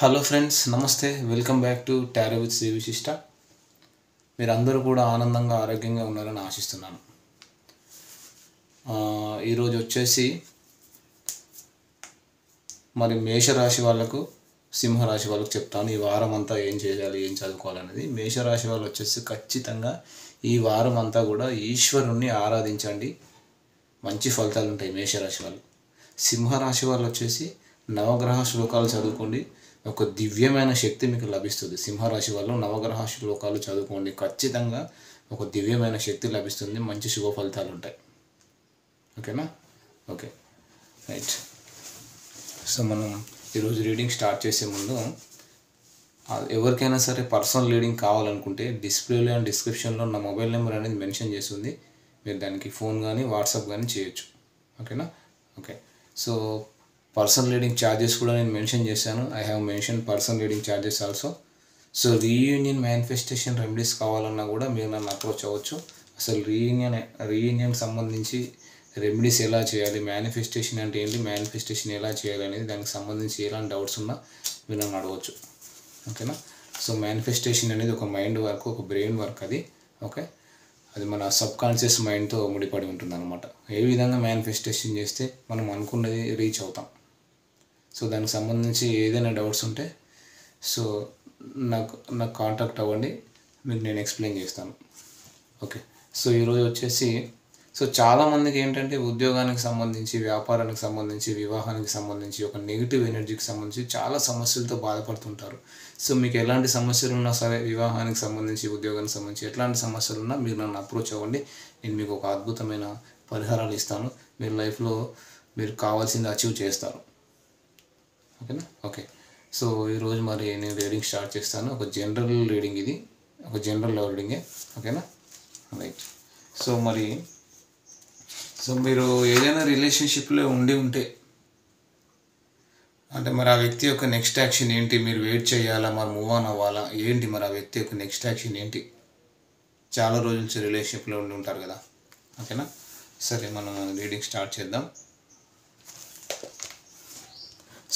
Hello friends, నమస్తే. Welcome back to tarot with Shri Vishishta. మీరందరూ కూడా ఆనందంగా ఆరోగ్యంగా ఉన్నారని ఆశిస్తున్నాను. ఈరోజు వచ్చేసి మరి మేషరాశి వాళ్ళకు, సింహరాశి వాళ్ళకు చెప్తాను ఈ వారం అంతా ఏం చేయాలి, ఏం చదువుకోవాలనేది. మేషరాశి వాళ్ళు వచ్చేసి ఖచ్చితంగా ఈ వారం అంతా కూడా ఈశ్వరుణ్ణి ఆరాధించండి, మంచి ఫలితాలు ఉంటాయి మేషరాశి వాళ్ళు. సింహరాశి వాళ్ళు వచ్చేసి నవగ్రహ శ్లోకాలు చదువుకోండి, ఒక దివ్యమైన శక్తి మీకు లభిస్తుంది. సింహరాశి వాళ్ళు నవగ్రహ శ్లోకాలు చదువుకోండి, ఖచ్చితంగా ఒక దివ్యమైన శక్తి లభిస్తుంది, మంచి శుభ ఫలితాలు ఉంటాయి. ఓకేనా? Okay, right. సో మనం ఈరోజు రీడింగ్ స్టార్ట్ చేసే ముందు ఎవరికైనా సరే పర్సనల్ రీడింగ్ కావాలనుకుంటే డిస్ప్లేలో అండ్ డిస్క్రిప్షన్లో నా మొబైల్ నెంబర్ అనేది మెన్షన్ చేస్తుంది. మీరు దానికి ఫోన్ కానీ వాట్సాప్ కానీ చేయొచ్చు. ఓకేనా? Okay. So personal reading charges కూడా నేను మెన్షన్ చేశాను. I have mention personal reading charges also. So reunion manifestation remedies కావాలన్నా కూడా మీరు నన్ను అప్రోచ్ అవ్వచ్చు. అసలు రీయూనియన్ సంబంధించి రెమెడీస్ ఎలా చేయాలి, మేనిఫెస్టేషన్ అంటే ఏంటి, మేనిఫెస్టేషన్ ఎలా చేయాలి అనేది దానికి సంబంధించి ఎలాంటి డౌట్స్ ఉన్నా మీరు నన్ను అడగవచ్చు. ఓకేనా? సో మేనిఫెస్టేషన్ అనేది ఒక మైండ్ వర్క్, ఒక బ్రెయిన్ వర్క్ అది. ఓకే, అది మన సబ్ కాన్షియస్ మైండ్తో ముడిపడి ఉంటుంది అనమాట. ఏ విధంగా మేనిఫెస్టేషన్ చేస్తే మనం అనుకున్నది రీచ్ అవుతాం. సో దానికి సంబంధించి ఏదైనా డౌట్స్ ఉంటే సో నాకు కాంటాక్ట్ అవ్వండి, మీకు నేను ఎక్స్ప్లెయిన్ చేస్తాను. ఓకే. సో ఈరోజు వచ్చేసి చాలామందికి ఏంటంటే ఉద్యోగానికి సంబంధించి, వ్యాపారానికి సంబంధించి, వివాహానికి సంబంధించి, ఒక నెగిటివ్ ఎనర్జీకి సంబంధించి చాలా సమస్యలతో బాధపడుతుంటారు. సో మీకు ఎలాంటి సమస్యలు ఉన్నా సరే, వివాహానికి సంబంధించి, ఉద్యోగానికి సంబంధించి ఎట్లాంటి సమస్యలు ఉన్నా మీరు నన్ను అప్రోచ్ అవ్వండి. నేను మీకు ఒక అద్భుతమైన పరిహారాలు ఇస్తాను. మీరు లైఫ్లో మీరు కావాల్సింది అచీవ్ చేస్తారు. ఓకేనా? ఓకే. సో ఈరోజు మరి నేను రీడింగ్ స్టార్ట్ చేస్తాను. ఒక జనరల్ రీడింగ్, ఇది ఒక జనరల్ రీడింగే. ఓకేనా? రైట్. సో మీరు ఏదైనా రిలేషన్షిప్లో ఉంటే అంటే మరి ఆ వ్యక్తి యొక్క నెక్స్ట్ యాక్షన్ ఏంటి, మీరు వెయిట్ చేయాలా, మరి మూవ్ ఆన్ అవ్వాలా, ఏంటి మరి ఆ వ్యక్తి యొక్క నెక్స్ట్ యాక్షన్ ఏంటి? చాలా రోజుల నుంచి రిలేషన్షిప్లో ఉంటారు కదా. ఓకేనా? సరే, మనం రీడింగ్ స్టార్ట్ చేద్దాం.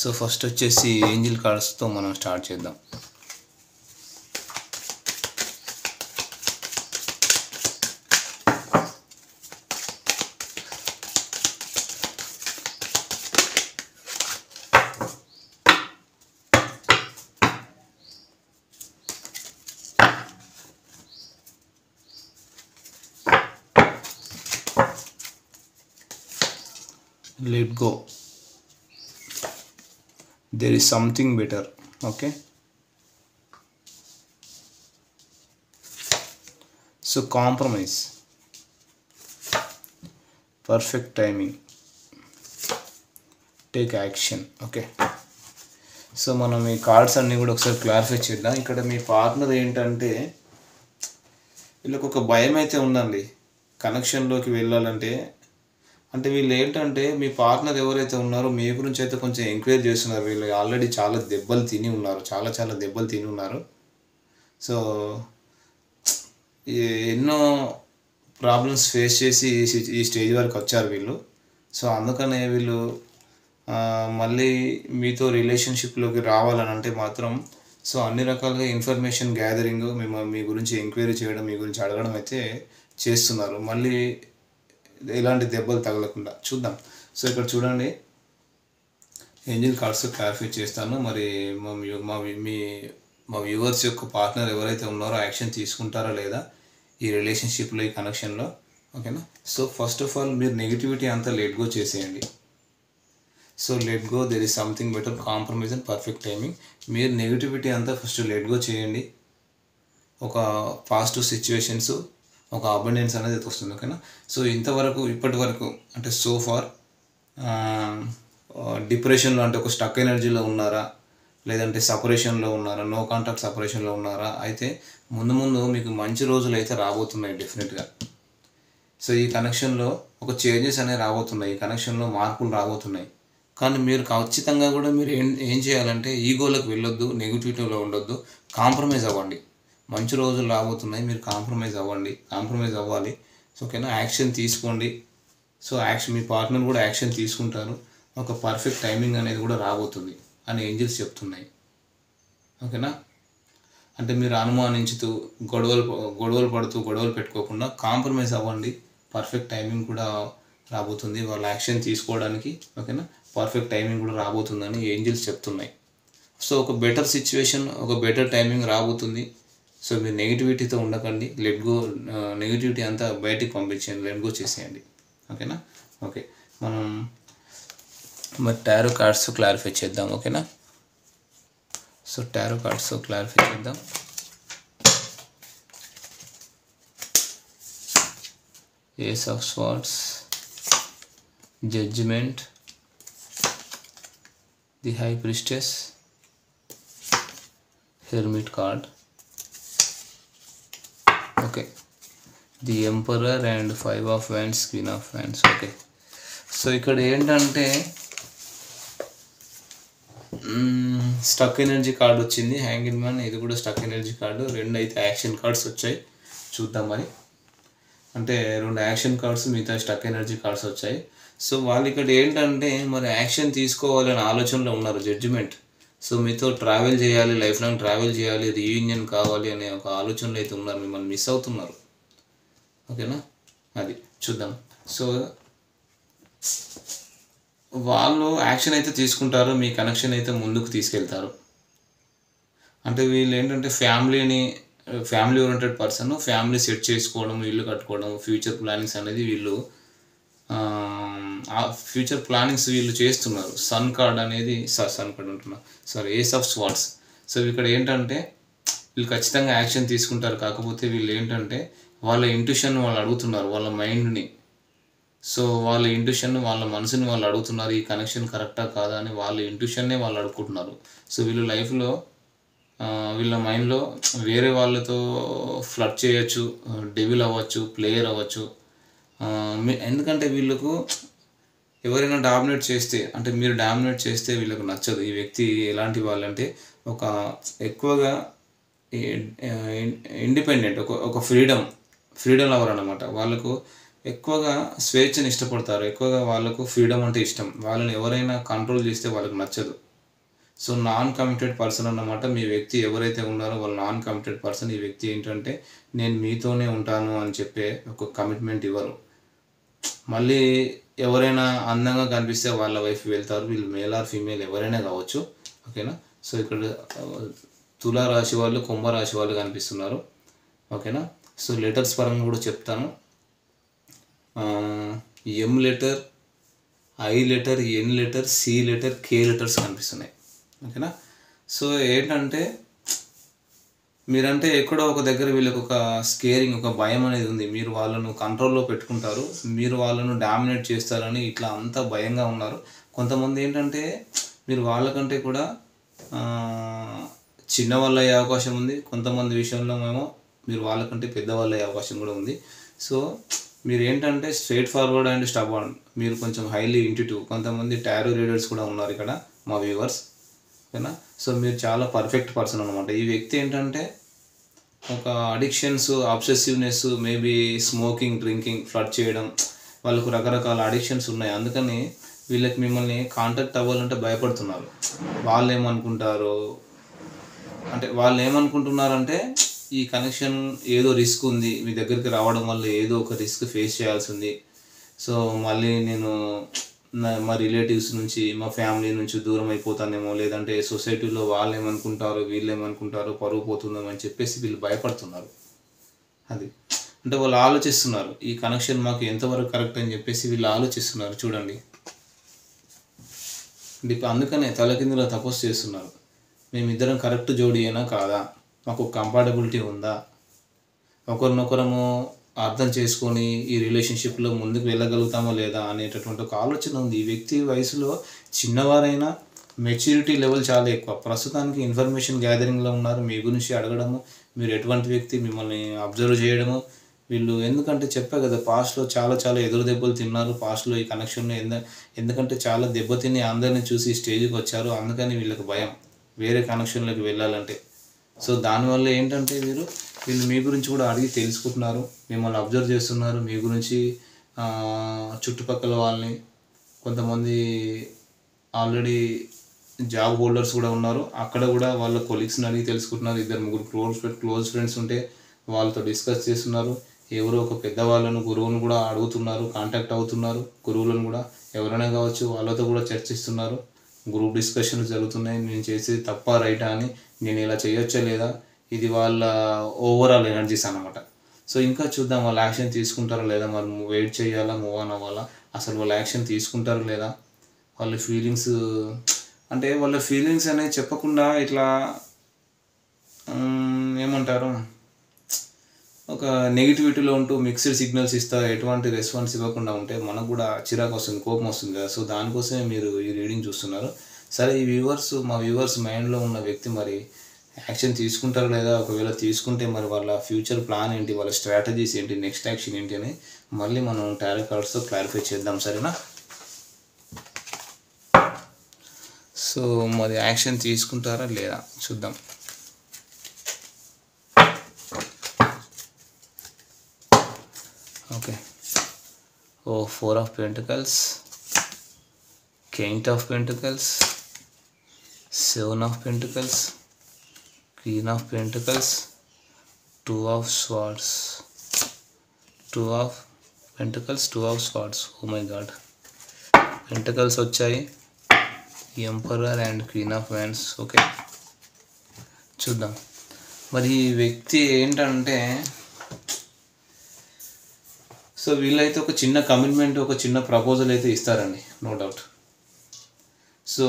సో ఫస్ట్ వచ్చేసి ఏంజిల్ కార్డ్స్తో మనం స్టార్ట్ చేద్దాం. Let go. There is something better. Okay. So compromise. Perfect timing. Take action. Okay. So మనం ఈ కార్డ్స్ అన్నీ కూడా ఒకసారి క్లారిఫై చేద్దాం. ఇక్కడ మీ పార్ట్నర్ ఏంటంటే వీళ్ళకి ఒక భయం అయితే ఉందండి కనెక్షన్లోకి వెళ్ళాలంటే. అంటే వీళ్ళు ఏంటంటే మీ పార్ట్నర్ ఎవరైతే ఉన్నారో మీ గురించి అయితే కొంచెం ఎంక్వైరీ చేస్తున్నారు. వీళ్ళు ఆల్రెడీ చాలా దెబ్బలు తిని ఉన్నారు. సో ఎన్నో ప్రాబ్లమ్స్ ఫేస్ చేసి ఈ స్టేజ్ వరకు వచ్చారు వీళ్ళు. సో అందుకనే వీళ్ళు మళ్ళీ మీతో రిలేషన్షిప్లోకి రావాలని అంటే మాత్రం సో అన్ని రకాలుగా ఇన్ఫర్మేషన్ గ్యాదరింగ్, మీ గురించి ఎంక్వైరీ చేయడం, మీ గురించి అడగడం అయితే చేస్తున్నారు, మళ్ళీ ఎలాంటి దెబ్బలు తగలకుండా. చూద్దాం. సో ఇక్కడ చూడండి, ఏంజిల్ కార్డ్స్ క్లారిఫై చేస్తాను. మరి మా వ్యూవర్స్ యొక్క పార్ట్నర్ ఎవరైతే ఉన్నారో యాక్షన్ తీసుకుంటారా లేదా ఈ రిలేషన్షిప్లో, ఈ కనెక్షన్లో. ఓకేనా? సో ఫస్ట్ ఆఫ్ ఆల్ మీరు నెగిటివిటీ అంతా లెట్ గో చేసేయండి. So let go, there is something better, compromise and perfect timing. మీరు నెగిటివిటీ అంతా ఫస్ట్ లెట్ గో చేయండి. ఒక పాజిటివ్ సిచ్యువేషన్స్, ఒక అబండెన్స్ అనేది వస్తుంది. ఓకేనా? సో ఇప్పటి వరకు అంటే సో ఫార్ డిప్రెషన్లో అంటే ఒక స్టక్ ఎనర్జీలో ఉన్నారా, లేదంటే సపరేషన్లో ఉన్నారా, నో కాంటాక్ట్ సపరేషన్లో ఉన్నారా, అయితే ముందు మీకు మంచి రోజులు అయితే రాబోతున్నాయి డెఫినెట్గా. సో ఈ కనెక్షన్లో ఒక చేంజెస్ అనేవి రాబోతున్నాయి, ఈ కనెక్షన్లో మార్పులు రాబోతున్నాయి. కానీ మీరు ఖచ్చితంగా కూడా మీరు ఏం చేయాలంటే ఈగోలోకి వెళ్ళొద్దు, నెగిటివిటీలో ఉండొద్దు, కాంప్రమైజ్ అవ్వండి. మంచి రోజులు రాబోతున్నాయి, మీరు కాంప్రమైజ్ అవ్వాలి. సో ఓకేనా? యాక్షన్ తీసుకోండి. సో మీ పార్ట్నర్ కూడా యాక్షన్ తీసుకుంటారు. ఒక పర్ఫెక్ట్ టైమింగ్ అనేది కూడా రాబోతుంది అని ఏంజిల్స్ చెప్తున్నాయి. ఓకేనా. అంటే మీరు అనుమానించుతూ గొడవలు పడుతూ గొడవలు పెట్టుకోకుండా కాంప్రమైజ్ అవ్వండి. పర్ఫెక్ట్ టైమింగ్ కూడా రాబోతుంది వాళ్ళ యాక్షన్ తీసుకోవడానికి. ఓకేనా, పర్ఫెక్ట్ టైమింగ్ కూడా రాబోతుందని ఏంజిల్స్ చెప్తున్నాయి. సో ఒక బెటర్ సిచ్యువేషన్, ఒక బెటర్ టైమింగ్ రాబోతుంది. సో మీరు నెగిటివిటీతో ఉండకండి. లెట్ గో, నెగిటివిటీ అంతా బయటికి పంపించేయండి, లెట్ గో చేసేయండి. ఓకేనా. ఓకే, మనం మరి టారో కార్డ్స్ క్లారిఫై చేద్దాం. ఓకేనా. సో టారో కార్డ్స్ క్లారిఫై చేద్దాం. Ace of swords, judgement, the high priestess, hermit card. Okay, the emperor and 5 of wands, queen of wands. Okay, so ఇక్కడ ఏంటంటే స్టక్ ఎనర్జీ కార్డ్ వచ్చింది, hanging man. ఇది కూడా stuck energy card. 2 అయితే action cards వచ్చాయి. చూద్దాం మరి. అంటే 2 యాక్షన్ కార్డ్స్, మిగతా స్టక్ ఎనర్జీ కార్డ్స్ వచ్చాయి. సో వాళ్ళు ఇక్కడ ఏంటంటే మరి యాక్షన్ తీసుకోవాలనే ఆలోచనలో ఉన్నారు. జడ్జిమెంట్. సో మీతో ట్రావెల్ చేయాలి, లైఫ్ లాంగ్ ట్రావెల్ చేయాలి, రీయూనియన్ కావాలి అనే ఒక ఆలోచనలో అయితే ఉన్నారు. మిమ్మల్ని మిస్ అవుతున్నారు. ఓకేనా, అది చూద్దాం. సో వాళ్ళు యాక్షన్ అయితే తీసుకుంటారు, మీ కనెక్షన్ అయితే ముందుకు తీసుకెళ్తారు. అంటే వీళ్ళు ఏంటంటే family oriented person. Family set చేసుకోవడం, ఇల్లు కట్టుకోవడం, ఫ్యూచర్ ప్లానింగ్స్ అనేది వీళ్ళు ఫ్యూచర్ ప్లానింగ్స్ వీళ్ళు చేస్తున్నారు. సన్ కార్డ్ అనేది సన్ కార్డ్ అంటున్నా, sorry, ace of swords. So ఇక్కడ ఏంటంటే వీళ్ళు ఖచ్చితంగా యాక్షన్ తీసుకుంటారు. కాకపోతే వీళ్ళు ఏంటంటే వాళ్ళ ఇంట్యూషన్ వాళ్ళు అడుగుతున్నారు, వాళ్ళ మైండ్ని. సో వాళ్ళ ఇంట్యూషన్, వాళ్ళ మనసుని వాళ్ళు అడుగుతున్నారు, ఈ కనెక్షన్ కరెక్టా కాదా అని వాళ్ళ ఇంట్యూషన్నే వాళ్ళు అడుగుకుంటున్నారు. సో వీళ్ళు లైఫ్లో, వీళ్ళ మైండ్లో వేరే వాళ్ళతో ఫ్లర్ట్ చేయొచ్చు, డెవిల్ అవ్వచ్చు, ప్లేయర్ అవ్వచ్చు. ఎందుకంటే వీళ్ళకు ఎవరైనా డామినేట్ చేస్తే, అంటే మీరు డామినేట్ చేస్తే వీళ్ళకు నచ్చదు. ఈ వ్యక్తి ఎలాంటి వాళ్ళంటే ఒక ఎక్కువగా ఇండిపెండెంట్, ఒక ఫ్రీడమ్ లవర్ అన్నమాట. వాళ్ళకు ఎక్కువగా స్వేచ్ఛను ఇష్టపడతారు. ఎక్కువగా వాళ్ళకు ఫ్రీడమ్ అంటే ఇష్టం. వాళ్ళని ఎవరైనా కంట్రోల్ చేస్తే వాళ్ళకు నచ్చదు. సో నాన్ కమిటెడ్ పర్సన్ అన్నమాట మీ వ్యక్తి. ఎవరైతే ఉన్నారో వాళ్ళు నాన్ కమిటెడ్ పర్సన్. ఈ వ్యక్తి ఏంటంటే నేను మీతోనే ఉంటాను అని చెప్పే ఒక కమిట్మెంట్ ఇవ్వరు. మళ్ళీ ఎవరైనా అందంగా కనిపిస్తే వాళ్ళ వైఫ్ వెళ్తారు. వీళ్ళు మేల్ ఆర్ ఫీమేల్ ఎవరైనా కావచ్చు. ఓకేనా. సో ఇక్కడ తులారాశి వాళ్ళు, కుంభరాశి వాళ్ళు కనిపిస్తున్నారు. ఓకేనా. సో లెటర్స్ పరంగా కూడా చెప్తాను. M letter, I letter, N letter, C letter, K letters కనిపిస్తున్నాయి. ఓకేనా. సో ఏంటంటే మీరంటే ఎక్కడో ఒక దగ్గర వీళ్ళకి ఒక స్కేరింగ్, ఒక భయం అనేది ఉంది. మీరు వాళ్ళను కంట్రోల్లో పెట్టుకుంటారు, మీరు వాళ్ళను డామినేట్ చేస్తారని ఇట్లా అంతా భయంగా ఉన్నారు. కొంతమంది ఏంటంటే మీరు వాళ్ళకంటే కూడా చిన్నవాళ్ళు అయ్యే అవకాశం ఉంది. కొంతమంది విషయంలో ఏమో మీరు వాళ్ళకంటే పెద్దవాళ్ళు అయ్యే అవకాశం కూడా ఉంది. సో మీరు ఏంటంటే స్ట్రైట్ ఫార్వర్డ్ అండ్ స్టబర్న్. మీరు కొంచెం హైలీ ఇంట్యూటివ్. కొంతమంది టారో రీడర్స్ కూడా ఉన్నారు ఇక్కడ మా వ్యూవర్స్. ఓకేనా. సో మీరు చాలా పర్ఫెక్ట్ పర్సన్ అనమాట. ఈ వ్యక్తి ఏంటంటే ఒక addictions, obsessiveness, maybe smoking, drinking, flirt చేయడం, వాళ్ళకు రకరకాల అడిక్షన్స్ ఉన్నాయి. అందుకని వీళ్ళకి మిమ్మల్ని కాంటాక్ట్ అవ్వాలంటే భయపడుతున్నారు. వాళ్ళు ఏమనుకుంటున్నారంటే ఈ కనెక్షన్ ఏదో రిస్క్ ఉంది, మీ దగ్గరికి రావడం వల్ల ఏదో ఒక రిస్క్ ఫేస్ చేయాల్సి ఉంది. సో మళ్ళీ నేను మా రిలేటివ్స్ నుంచి, మా ఫ్యామిలీ నుంచి దూరం అయిపోతానేమో, లేదంటే సొసైటీలో వాళ్ళు ఏమనుకుంటారు, వీళ్ళు ఏమనుకుంటారు, పరువు పోతుందేమో అని చెప్పేసి వీళ్ళు భయపడుతున్నారు. అది అంటే వాళ్ళు ఆలోచిస్తున్నారు, ఈ కనెక్షన్ మాకు ఎంతవరకు కరెక్ట్ అని చెప్పేసి వీళ్ళు ఆలోచిస్తున్నారు. చూడండి, అందుకనే తలకిందులో తపస్సు చేస్తున్నారు. మేమిద్దరం కరెక్ట్ జోడీ అయినా కాదా, మాకు కంపాటబిలిటీ ఉందా, ఒకరినొకరము అర్థం చేసుకొని ఈ రిలేషన్షిప్లో ముందుకు వెళ్ళగలుగుతామో లేదా అనేటటువంటి ఒక ఆలోచన ఉంది. ఈ వ్యక్తి వయసులో చిన్నవారైనా మెచ్యూరిటీ లెవెల్ చాలా ఎక్కువ. ప్రస్తుతానికి ఇన్ఫర్మేషన్ గ్యాదరింగ్లో ఉన్నారు. మీ గురించి అడగడము, మీరు ఎటువంటి వ్యక్తి, మిమ్మల్ని అబ్జర్వ్ చేయడము. వీళ్ళు ఎందుకంటే చెప్పా కదా, పాస్ట్లో చాలా ఎదురు దెబ్బలు తిన్నారు. పాస్ట్లో ఈ కనెక్షన్లో ఎందుకంటే చాలా దెబ్బతిని అందరినీ చూసి స్టేజ్కి వచ్చారు. అందుకని వీళ్ళకి భయం వేరే కనెక్షన్లోకి వెళ్ళాలంటే. సో దానివల్ల ఏంటంటే వీళ్ళు మీ గురించి కూడా అడిగి తెలుసుకుంటున్నారు, మిమ్మల్ని అబ్జర్వ్ చేస్తున్నారు. మీ గురించి చుట్టుపక్కల వాళ్ళని, కొంతమంది ఆల్రెడీ జాబ్ హోల్డర్స్ కూడా ఉన్నారు. అక్కడ కూడా వాళ్ళ కొలీగ్స్ని అడిగి తెలుసుకుంటున్నారు. 2-3 క్లోజ్ ఫ్రెండ్స్ ఉంటే వాళ్ళతో డిస్కస్ చేస్తున్నారు. ఎవరో ఒక పెద్దవాళ్ళను గురువును కూడా అడుగుతున్నారు, కాంటాక్ట్ అవుతున్నారు. గురువులను కూడా ఎవరైనా కావచ్చు, వాళ్ళతో కూడా చర్చిస్తున్నారు. గ్రూప్ డిస్కషన్స్ జరుగుతున్నాయి. నేను చేసేది తప్ప రైటా అని, నేను ఇలా చేయొచ్చా లేదా, ఇది వాళ్ళ ఓవరాల్ ఎనర్జీస్ అన్నమాట. సో ఇంకా చూద్దాం వాళ్ళు యాక్షన్ తీసుకుంటారా లేదా, మరి వెయిట్ చేయాలా, మూవ్ ఆన్ అవ్వాలా, అసలు వాళ్ళు యాక్షన్ తీసుకుంటారా లేదా. వాళ్ళ ఫీలింగ్స్ అంటే వాళ్ళ ఫీలింగ్స్ అనేది చెప్పకుండా ఇట్లా ఏమంటారు, ఒక నెగిటివిటీలో ఉంటూ మిక్స్డ్ సిగ్నల్స్ ఇస్తా ఎటువంటి రెస్పాన్స్ ఇవ్వకుండా ఉంటే మనకు కూడా చిరాకు వస్తుంది, కోపం వస్తుంది కదా. సో దానికోసమే మీరు ఈ రీడింగ్ చూస్తున్నారు. సరే, మా వ్యూవర్స్ మైండ్లో ఉన్న వ్యక్తి మరి యాక్షన్ తీసుకుంటారు లేదా, ఒకవేళ తీసుకుంటే మరి వాళ్ళ ఫ్యూచర్ ప్లాన్ ఏంటి, వాళ్ళ స్ట్రాటజీస్ ఏంటి, నెక్స్ట్ యాక్షన్ ఏంటి అని మళ్ళీ మనం టారో కార్డ్స్తో క్లారిఫై చేద్దాం, సరేనా. సో మరి యాక్షన్ తీసుకుంటారా లేదా చూద్దాం. Okay, 4 of Pentacles, King of Pentacles, 7 of Pentacles, Queen of Pentacles, 2 of Swords, 2 of Pentacles, 2 of Swords. Oh my God, Pentacles వచ్చాయి, Emperor and Queen of Wands. Okay, చూద్దాం. మరి ఈ వ్యక్తి ఏంటంటే, సో వీళ్ళైతే ఒక చిన్న కమిట్మెంట్, ఒక చిన్న ప్రపోజల్ అయితే ఇస్తారండి, నో డౌట్. సో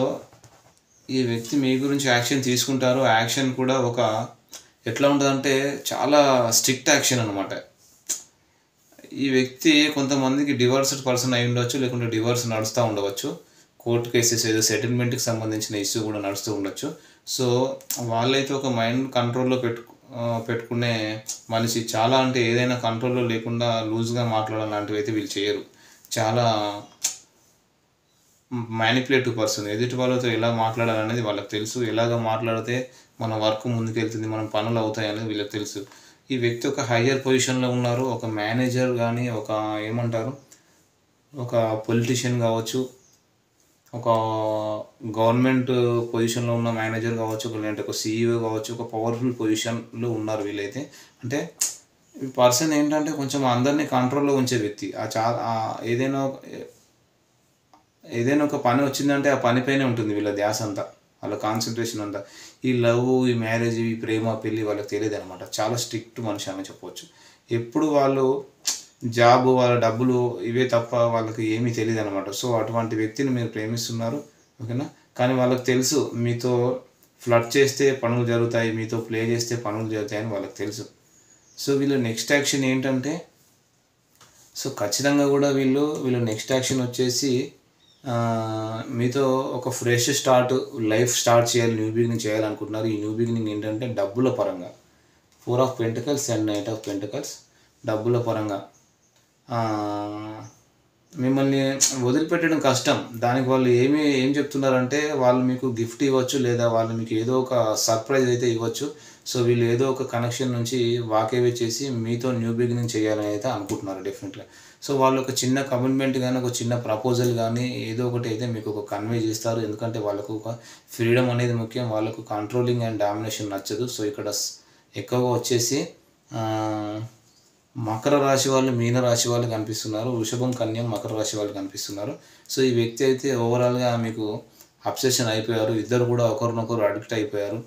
ఈ వ్యక్తి మీ గురించి యాక్షన్ తీసుకుంటారు. యాక్షన్ కూడా ఒక ఎట్లా ఉంటుందంటే చాలా స్ట్రిక్ట్ యాక్షన్ అనమాట. ఈ వ్యక్తి కొంతమందికి డివోర్స్డ్ పర్సన్ అయి ఉండొచ్చు, లేకుంటే డివోర్స్ నడుస్తూ ఉండవచ్చు. కోర్టు కేసెస్ ఏదో సెటిల్మెంట్కి సంబంధించిన ఇష్యూ కూడా నడుస్తూ ఉండొచ్చు. సో వాళ్ళైతే ఒక మైండ్ కంట్రోల్లో పెట్టుకునే మనిషి. చాలా అంటే ఏదైనా కంట్రోల్లో లేకుండా లూజ్గా మాట్లాడడం లాంటివి అయితే వీళ్ళు చేయరు. చాలా మ్యానిపులేటివ్ పర్సన్. ఎదుటి వాళ్ళతో ఎలా మాట్లాడాలనేది వాళ్ళకి తెలుసు. ఎలాగ మాట్లాడితే మన వర్క్ ముందుకెళ్తుంది, మన పనులు అవుతాయి అనేది వీళ్ళకి తెలుసు. ఈ వ్యక్తి ఒక హయ్యర్ పొజిషన్లో ఉన్నారు. ఒక మేనేజర్ కానీ, ఒక ఏమంటారు, ఒక పొలిటీషియన్ కావచ్చు, ఒక గవర్నమెంట్ పొజిషన్లో ఉన్న మేనేజర్ కావచ్చు, లేదంటే ఒక సీఈఓ కావచ్చు, ఒక పవర్ఫుల్ పొజిషన్లో ఉన్నారు వీళ్ళైతే. అంటే ఈ పర్సన్ ఏంటంటే కొంచెం అందరినీ కంట్రోల్లో ఉంచే వ్యక్తి. ఏదైనా ఒక పని వచ్చిందంటే ఆ పనిపైనే ఉంటుంది వీళ్ళ ధ్యాస అంతా, వాళ్ళ కాన్సన్ట్రేషన్ అంతా. ఈ లవ్, ఈ మ్యారేజ్, ఈ ప్రేమ, పెళ్ళి వాళ్ళకి తెలియదు అనమాట. చాలా స్ట్రిక్ట్ మనిషి అని చెప్పవచ్చు. ఎప్పుడు వాళ్ళు జాబ్, వాళ్ళ డబ్బులు ఇవే తప్ప వాళ్ళకి ఏమీ తెలియదు అనమాట. సో అటువంటి వ్యక్తిని మీరు ప్రేమిస్తున్నారు, ఓకేనా. కానీ వాళ్ళకి తెలుసు మీతో ఫ్లర్ట్ చేస్తే పనులు జరుగుతాయి, మీతో ప్లే చేస్తే పనులు జరుగుతాయని వాళ్ళకి తెలుసు. సో వీళ్ళు నెక్స్ట్ యాక్షన్ ఏంటంటే, సో ఖచ్చితంగా కూడా వీళ్ళు నెక్స్ట్ యాక్షన్ వచ్చేసి మీతో ఒక ఫ్రెష్ లైఫ్ స్టార్ట్ చేయాలి, న్యూ బిగినింగ్ చేయాలనుకుంటున్నారు. ఈ న్యూ బిగినింగ్ ఏంటంటే డబ్బుల పరంగా. 4 of Pentacles and 8 of Pentacles. డబ్బుల పరంగా మిమ్మల్ని వదిలిపెట్టడం కష్టం. దానికి వాళ్ళు ఏం చెప్తున్నారంటే, వాళ్ళు మీకు గిఫ్ట్ ఇవ్వచ్చు, లేదా వాళ్ళు మీకు ఏదో ఒక సర్ప్రైజ్ అయితే ఇవ్వచ్చు. సో వీళ్ళు ఏదో ఒక కనెక్షన్ నుంచి వాకేవే చేసి మీతో న్యూ బిగినింగ్ చేయాలని అయితే అనుకుంటున్నారు డెఫినెట్గా. సో వాళ్ళు ఒక చిన్న కమిట్మెంట్ కానీ, ఒక చిన్న ప్రపోజల్ కానీ ఏదో ఒకటి అయితే మీకు ఒక కన్వే చేస్తారు. ఎందుకంటే వాళ్ళకు ఒక ఫ్రీడమ్ అనేది ముఖ్యం. వాళ్ళకు కంట్రోలింగ్ అండ్ డామినేషన్ నచ్చదు. సో ఇక్కడ ఎక్కువగా వచ్చేసి మకర రాశి వాళ్ళు, మీన రాశి వాళ్ళు కనిపిస్తున్నారు. వృషభం, కన్యం, మకర రాశి వాళ్ళు కనిపిస్తున్నారు. సో ఈ వ్యక్తి అయితే ఓవరాల్గా మీకు అబ్సెషన్ అయిపోయారు. ఇద్దరు కూడా ఒకరినొకరు అడిక్ట్ అయిపోయారు.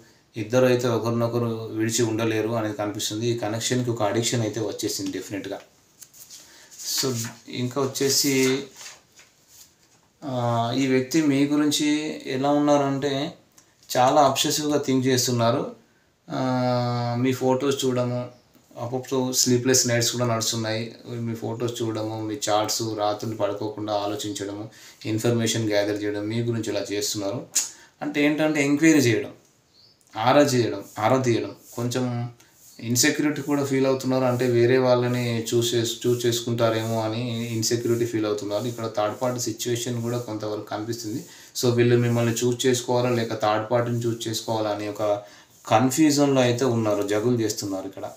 ఇద్దరు అయితే ఒకరినొకరు విడిచి ఉండలేరు అనేది కనిపిస్తుంది. ఈ కనెక్షన్కి ఒక అడిక్షన్ అయితే వచ్చేసింది డెఫినెట్గా. సో ఇంకా వచ్చేసి ఈ వ్యక్తి మీ గురించి ఎలా ఉన్నారంటే చాలా అబ్సెసివ్గా థింక్ చేస్తున్నారు. మీ ఫొటోస్ చూడము, అప్పుడు స్లీప్లెస్ నైట్స్ కూడా నడుస్తున్నాయి. మీ ఫొటోస్ చూడడము, మీ చార్ట్స్, రాత్రులు పడుకోకుండా ఆలోచించడము, ఇన్ఫర్మేషన్ గ్యాదర్ చేయడం, మీ గురించి ఇలా చేస్తున్నారు. అంటే ఏంటంటే ఎంక్వైరీ చేయడం, ఆరా తీయడం. కొంచెం ఇన్సెక్యూరిటీ కూడా ఫీల్ అవుతున్నారు. అంటే వేరే వాళ్ళని చూస్ చేసుకుంటారేమో అని ఇన్సెక్యూరిటీ ఫీల్ అవుతున్నారు. ఇక్కడ థర్డ్ పార్టీ సిచ్యువేషన్ కూడా కొంతవరకు కనిపిస్తుంది. సో వీళ్ళు మిమ్మల్ని చూస్ చేసుకోవాలా, లేక థర్డ్ పార్టీని చూస్ చేసుకోవాలా అని ఒక కన్ఫ్యూజన్లో అయితే ఉన్నారు, జగులు చేస్తున్నారు ఇక్కడ.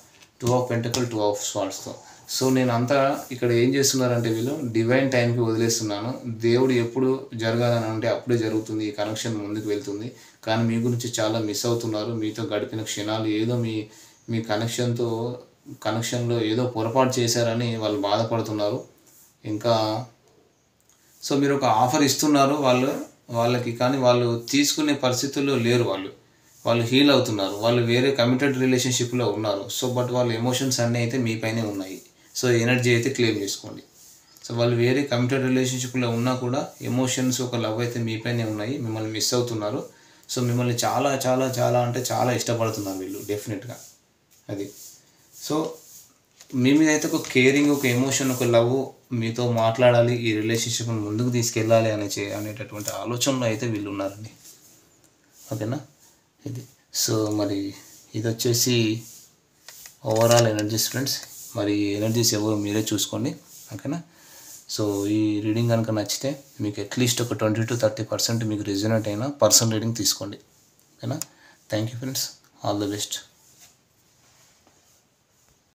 2 of Pentacles, 2 of Swordsతో. సో నేను అంతా ఇక్కడ ఏం చేస్తున్నారంటే వీళ్ళు డివైన్ టైంకి వదిలేస్తున్నాను. దేవుడు ఎప్పుడు జరగాలని అంటే అప్పుడే జరుగుతుంది. ఈ కనెక్షన్ ముందుకు వెళ్తుంది. కానీ మీ గురించి చాలా మిస్ అవుతున్నారు. మీతో గడిపిన క్షణాలు ఏదో మీ కనెక్షన్లో ఏదో పొరపాటు చేశారని వాళ్ళు బాధపడుతున్నారు. ఇంకా సో మీరు ఒక ఆఫర్ ఇస్తున్నారు వాళ్ళకి, కానీ వాళ్ళు తీసుకునే పరిస్థితుల్లో లేరు. వాళ్ళు హీల్ అవుతున్నారు. వాళ్ళు వేరే కమిటెడ్ రిలేషన్షిప్లో ఉన్నారు. సో బట్ వాళ్ళ ఎమోషన్స్ అన్నీ అయితే మీపైనే ఉన్నాయి. సో ఎనర్జీ అయితే క్లెయిమ్ చేసుకోండి. సో వాళ్ళు వేరే కమిటెడ్ రిలేషన్షిప్లో ఉన్నా కూడా ఎమోషన్స్, ఒక లవ్ అయితే మీపైనే ఉన్నాయి. మిమ్మల్ని మిస్ అవుతున్నారు. సో మిమ్మల్ని చాలా చాలా చాలా అంటే చాలా ఇష్టపడుతున్నారు వీళ్ళు డెఫినెట్గా. అది సో మీ మీద అయితే ఒక కేరింగ్, ఒక ఎమోషన్, ఒక లవ్, మీతో మాట్లాడాలి, ఈ రిలేషన్షిప్ని ముందుకు తీసుకెళ్ళాలి అనేటటువంటి ఆలోచనలో అయితే వీళ్ళు ఉన్నారండి. ఓకేనా? ఇది సో మరి ఇది వచ్చేసి ఓవరాల్ ఎనర్జీస్ ఫ్రెండ్స్. మరి ఎనర్జీస్ ఎవరు మీరే చూసుకోండి. ఓకేనా? సో ఈ రీడింగ్ కనుక నచ్చితే మీకు అట్లీస్ట్ ఒక 20 to 30% మీకు రిజనేట్ అయినా పర్సనల్ రీడింగ్ తీసుకోండి. ఓకేనా? Thank you friends. All the best.